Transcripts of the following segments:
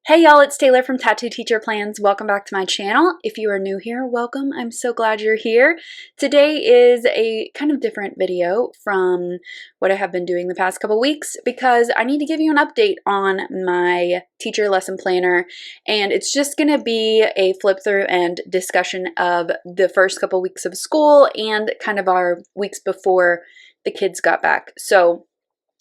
Hey y'all, it's Taylor from Tattoo Teacher Plans. Welcome back to my channel. If you are new here, welcome. I'm so glad you're here. Today is a kind of different video from what I have been doing the past couple weeks because I need to give you an update on my teacher lesson planner, and it's just going to be a flip through and discussion of the first couple weeks of school and kind of our weeks before the kids got back. So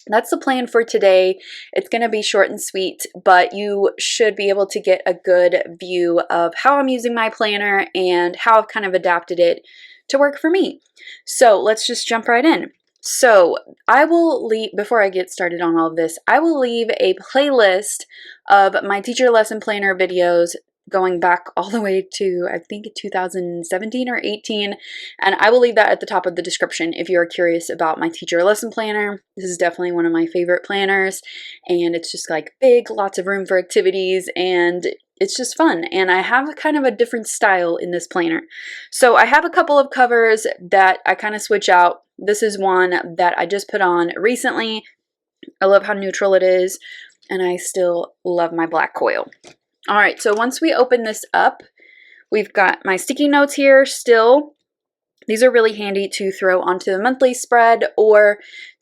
that's the plan for today. It's going to be short and sweet, but you should be able to get a good view of how I'm using my planner and how I've kind of adapted it to work for me. So let's just jump right in. So I will leave, before I get started on all of this, I will leave a playlist of my teacher lesson planner videos going back all the way to, I think, 2017 or 18. And I will leave that at the top of the description if you are curious about my teacher lesson planner. This is definitely one of my favorite planners. And it's just like big, lots of room for activities, and it's just fun. And I have kind of a different style in this planner. So I have a couple of covers that I kind of switch out. This is one that I just put on recently. I love how neutral it is, and I still love my black coil. All right, so once we open this up, we've got my sticky notes here still. These are really handy to throw onto the monthly spread or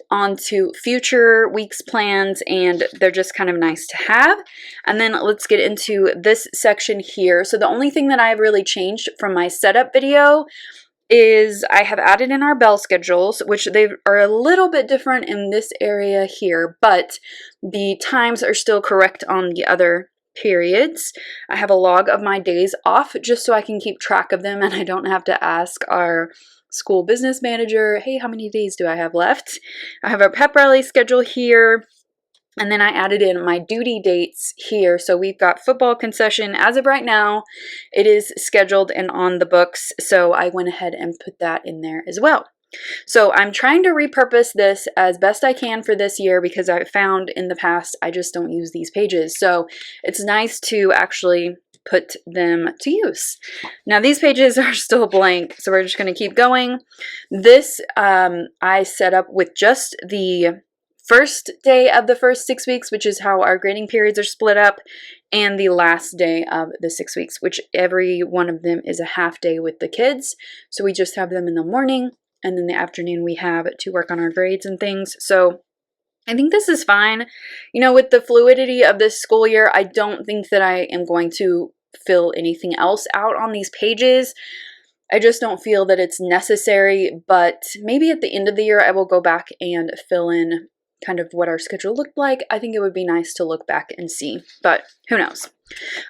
onto future weeks plans, and they're just kind of nice to have. And then let's get into this section here. So the only thing that I have really changed from my setup video is I have added in our bell schedules, which they are a little bit different in this area here, but the times are still correct on the other periods. I have a log of my days off just so I can keep track of them and I don't have to ask our school business manager, hey, how many days do I have left? I have a pep rally schedule here, and then I added in my duty dates here. So we've got football concession. As of right now, it is scheduled and on the books, so I went ahead and put that in there as well. So I'm trying to repurpose this as best I can for this year because I found in the past I just don't use these pages. So it's nice to actually put them to use. Now these pages are still blank, so we're just going to keep going. This I set up with just the first day of the first 6 weeks, which is how our grading periods are split up, and the last day of the 6 weeks, which every one of them is a half day with the kids. So we just have them in the morning, and then the afternoon we have to work on our grades and things. So I think this is fine. You know, with the fluidity of this school year, I don't think that I am going to fill anything else out on these pages. I just don't feel that it's necessary, but maybe at the end of the year I will go back and fill in kind of what our schedule looked like. I think it would be nice to look back and see, but who knows.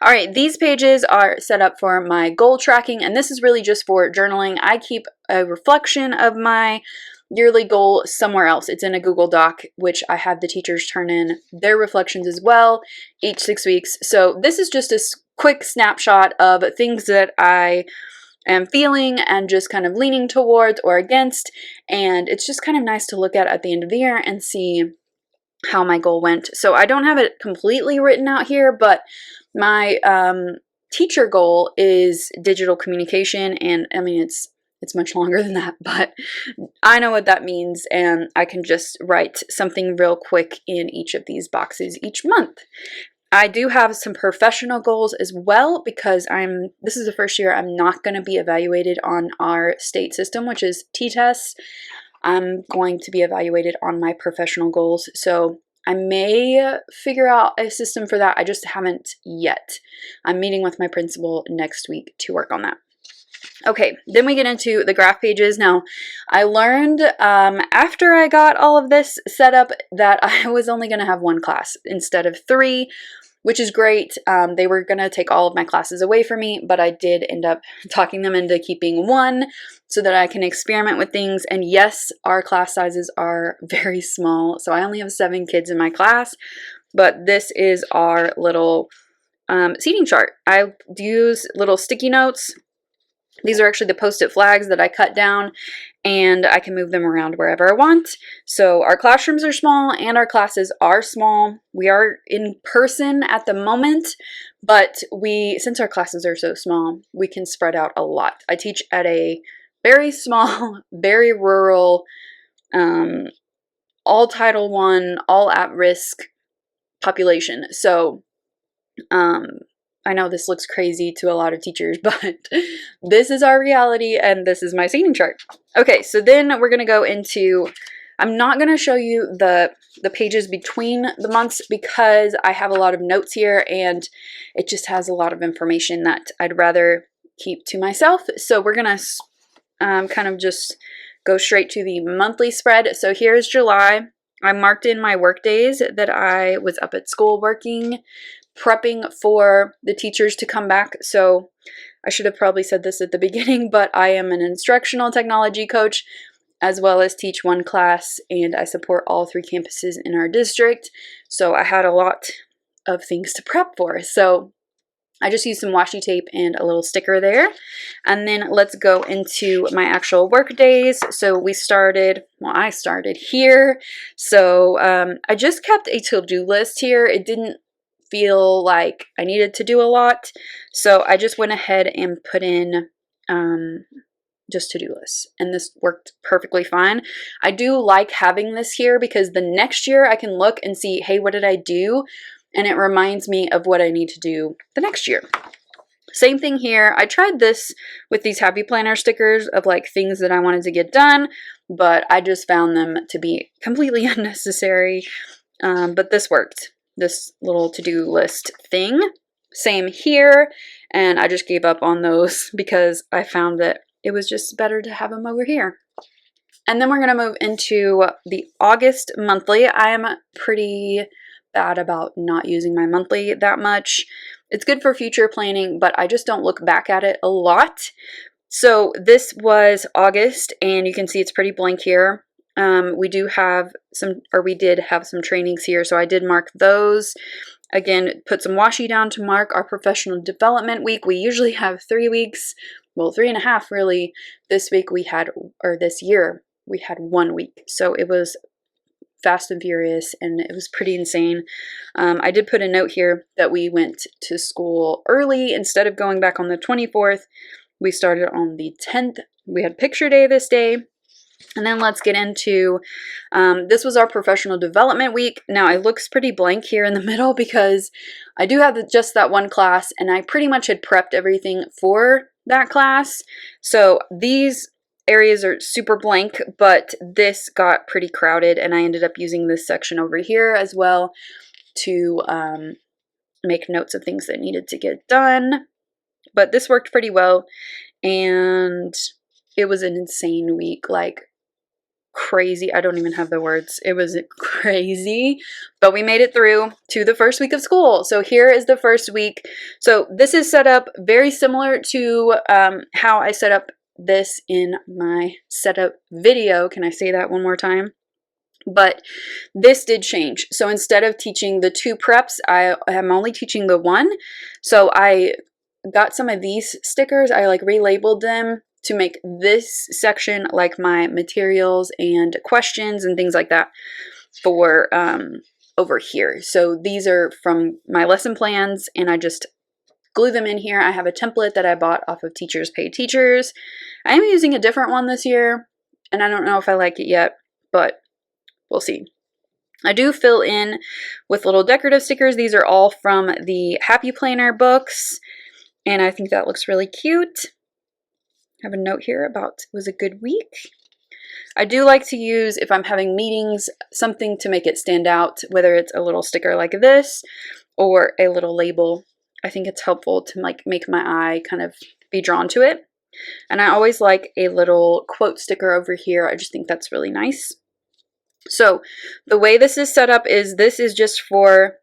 All right, these pages are set up for my goal tracking, and this is really just for journaling. I keep a reflection of my yearly goal somewhere else. It's in a Google Doc, which I have the teachers turn in their reflections as well each 6 weeks. So this is just a quick snapshot of things that I am feeling and just kind of leaning towards or against, and it's just kind of nice to look at the end of the year and see how my goal went. So I don't have it completely written out here, but my teacher goal is digital communication, and I mean it's much longer than that, but I know what that means, and I can just write something real quick in each of these boxes each month. I do have some professional goals as well because this is the first year I'm not going to be evaluated on our state system, which is T-tests. I'm going to be evaluated on my professional goals. So I may figure out a system for that. I just haven't yet. I'm meeting with my principal next week to work on that. Okay, then we get into the graph pages. Now, I learned after I got all of this set up that I was only going to have one class instead of 3, which is great. They were going to take all of my classes away from me, but I did end up talking them into keeping 1 so that I can experiment with things. And yes, our class sizes are very small, so I only have 7 kids in my class, but this is our little seating chart. I use little sticky notes. These are actually the post-it flags that I cut down, and I can move them around wherever I want. So our classrooms are small and our classes are small. We are in person at the moment, but since our classes are so small, we can spread out a lot. I teach at a very small, very rural, all Title I, all at-risk population. So I know this looks crazy to a lot of teachers, but this is our reality and this is my seating chart. Okay, so then we're going to go into, I'm not going to show you the pages between the months because I have a lot of notes here and it just has a lot of information that I'd rather keep to myself. So we're going to kind of just go straight to the monthly spread. So here's July. I marked in my work days that I was up at school working, prepping for the teachers to come back. So I should have probably said this at the beginning, but I am an instructional technology coach as well as teach one class, and I support all 3 campuses in our district. So I had a lot of things to prep for. So I just used some washi tape and a little sticker there. And then let's go into my actual work days. So I started here. So I just kept a to-do list here. It didn't feel like I needed to do a lot. So I just went ahead and put in just to-do lists. And this worked perfectly fine. I do like having this here because the next year I can look and see, hey, what did I do? And it reminds me of what I need to do the next year. Same thing here. I tried this with these happy planner stickers of like things that I wanted to get done, but I just found them to be completely unnecessary. But this worked, this little to-do list thing. Same here. And I just gave up on those because I found that it was just better to have them over here. And then we're going to move into the August monthly. I am pretty bad about not using my monthly that much. It's good for future planning, but I just don't look back at it a lot. So this was August, and you can see it's pretty blank here. We did have some trainings here, so I did mark those. Again, put some washi down to mark our professional development week. We usually have 3 weeks, well, 3.5 really. This year, we had 1 week. So it was fast and furious, and it was pretty insane. I did put a note here that we went to school early. Instead of going back on the 24th, we started on the 10th. We had picture day this day. And then let's get into, this was our professional development week. Now it looks pretty blank here in the middle because I do have just that one class, and I pretty much had prepped everything for that class. So these areas are super blank, but this got pretty crowded, and I ended up using this section over here as well to make notes of things that needed to get done. But this worked pretty well, and it was an insane week, like crazy. I don't even have the words. It was crazy, but we made it through to the first week of school. So here is the first week. So this is set up very similar to how I set up this in my setup video. Can I say that one more time? But this did change. So instead of teaching the 2 preps, I am only teaching the 1. So I got some of these stickers. I like relabeled them to make this section like my materials and questions and things like that for over here. So these are from my lesson plans, and I just glue them in here. I have a template that I bought off of Teachers Pay Teachers. I am using a different one this year, and I don't know if I like it yet, but we'll see. I do fill in with little decorative stickers. These are all from the Happy Planner books, and I think that looks really cute. I have a note here about it was a good week. I do like to use, if I'm having meetings, something to make it stand out, whether it's a little sticker like this or a little label. I think it's helpful to like make my eye kind of be drawn to it. And I always like a little quote sticker over here. I just think that's really nice. So the way this is set up is this is just for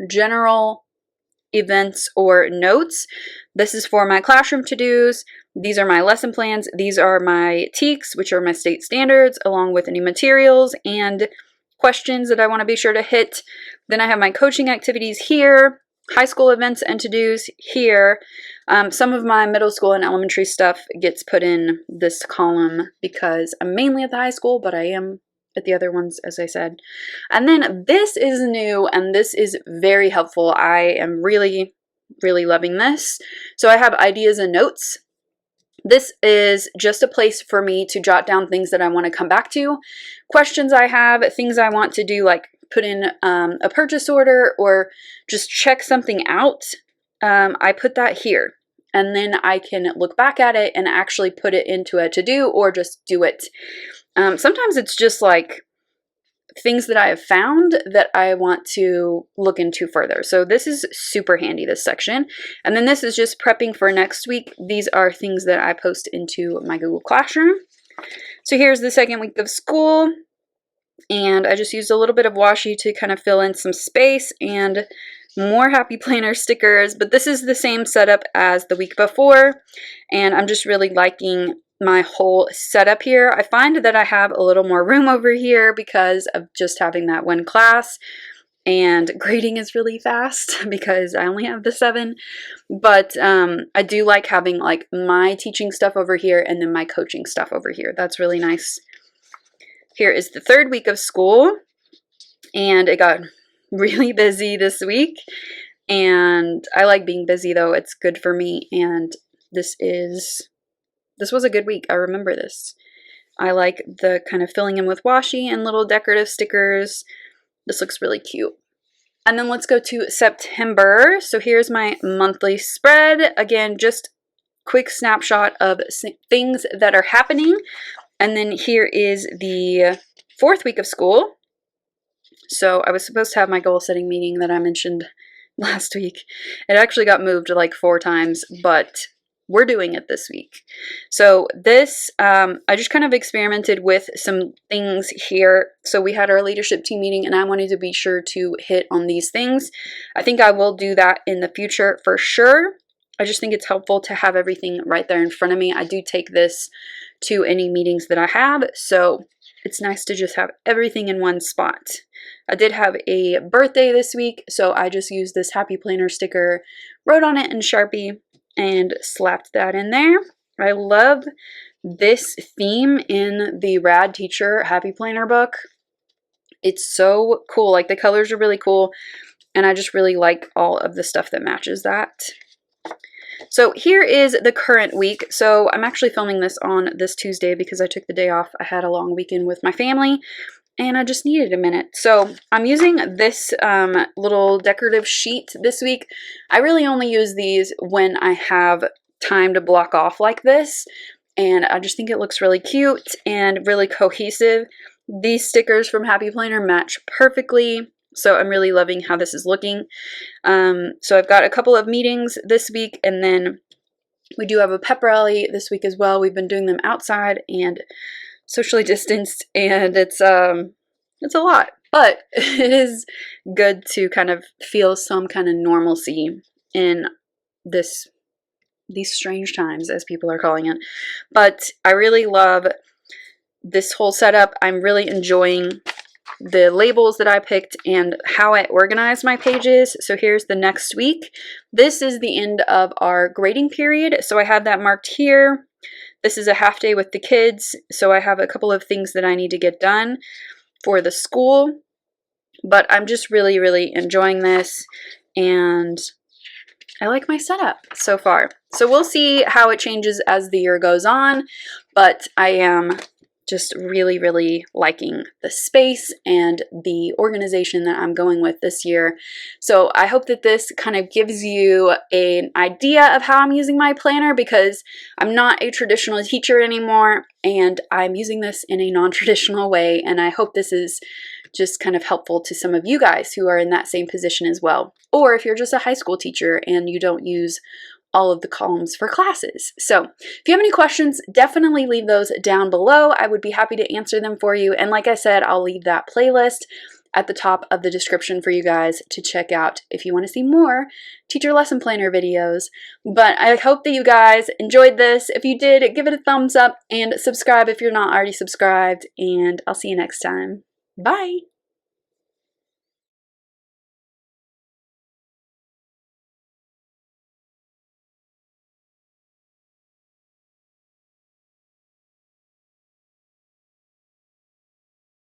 general events or notes. This is for my classroom to-dos. These are my lesson plans. These are my TEKS, which are my state standards, along with any materials and questions that I want to be sure to hit. Then I have my coaching activities here, high school events and to-dos here. Some of my middle school and elementary stuff gets put in this column because I'm mainly at the high school, but I am at the other ones, as I said. And then this is new, and this is very helpful. I am really, really loving this. So I have ideas and notes. This is just a place for me to jot down things that I want to come back to, questions I have, things I want to do, like put in a purchase order or just check something out, I put that here. And then I can look back at it and actually put it into a to-do or just do it. Sometimes it's just like things that I have found that I want to look into further. So this is super handy, this section. And then this is just prepping for next week. These are things that I post into my Google Classroom. So here's the second week of school. And I just used a little bit of washi to kind of fill in some space and more happy planner stickers. But this is the same setup as the week before. And I'm just really liking my whole setup here. I find that I have a little more room over here because of just having that one class, and grading is really fast because I only have the 7, but I do like having like my teaching stuff over here and then my coaching stuff over here. That's really nice. Here is the third week of school, and it got really busy this week, and I like being busy though. It's good for me, and this was a good week. I remember this. I like the kind of filling in with washi and little decorative stickers. This looks really cute. And then let's go to September. So here's my monthly spread. Again, just quick snapshot of things that are happening. And then here is the 4th week of school. So I was supposed to have my goal setting meeting that I mentioned last week. It actually got moved like 4 times, but we're doing it this week. So this, I just kind of experimented with some things here. So we had our leadership team meeting and I wanted to be sure to hit on these things. I think I will do that in the future for sure. I just think it's helpful to have everything right there in front of me. I do take this to any meetings that I have, so it's nice to just have everything in one spot. I did have a birthday this week, so I just used this happy planner sticker, wrote on it in Sharpie, and slapped that in there. I love this theme in the Rad Teacher Happy Planner book. It's so cool. Like the colors are really cool, and I just really like all of the stuff that matches that. So here is the current week. So I'm actually filming this on this Tuesday because I took the day off. I had a long weekend with my family and I just needed a minute. So I'm using this little decorative sheet this week. I really only use these when I have time to block off like this. And I just think it looks really cute and really cohesive. These stickers from Happy Planner match perfectly. So I'm really loving how this is looking. So I've got a couple of meetings this week, and then we do have a pep rally this week as well. We've been doing them outside and socially distanced, and it's a lot, but it is good to kind of feel some kind of normalcy in these strange times, as people are calling it. But I really love this whole setup. I'm really enjoying the labels that I picked and how I organized my pages. So here's the next week. This is the end of our grading period. So I have that marked here. This is a half day with the kids. So I have a couple of things that I need to get done for the school. But I'm just really, really enjoying this. And I like my setup so far. So we'll see how it changes as the year goes on. But I am just really, really liking the space and the organization that I'm going with this year. So I hope that this kind of gives you an idea of how I'm using my planner, because I'm not a traditional teacher anymore and I'm using this in a non-traditional way. And I hope this is just kind of helpful to some of you guys who are in that same position as well. Or if you're just a high school teacher and you don't use all of the columns for classes. So if you have any questions, definitely leave those down below. I would be happy to answer them for you. And like I said, I'll leave that playlist at the top of the description for you guys to check out if you want to see more teacher lesson planner videos. But I hope that you guys enjoyed this. If you did, give it a thumbs up and subscribe if you're not already subscribed. And I'll see you next time. Bye.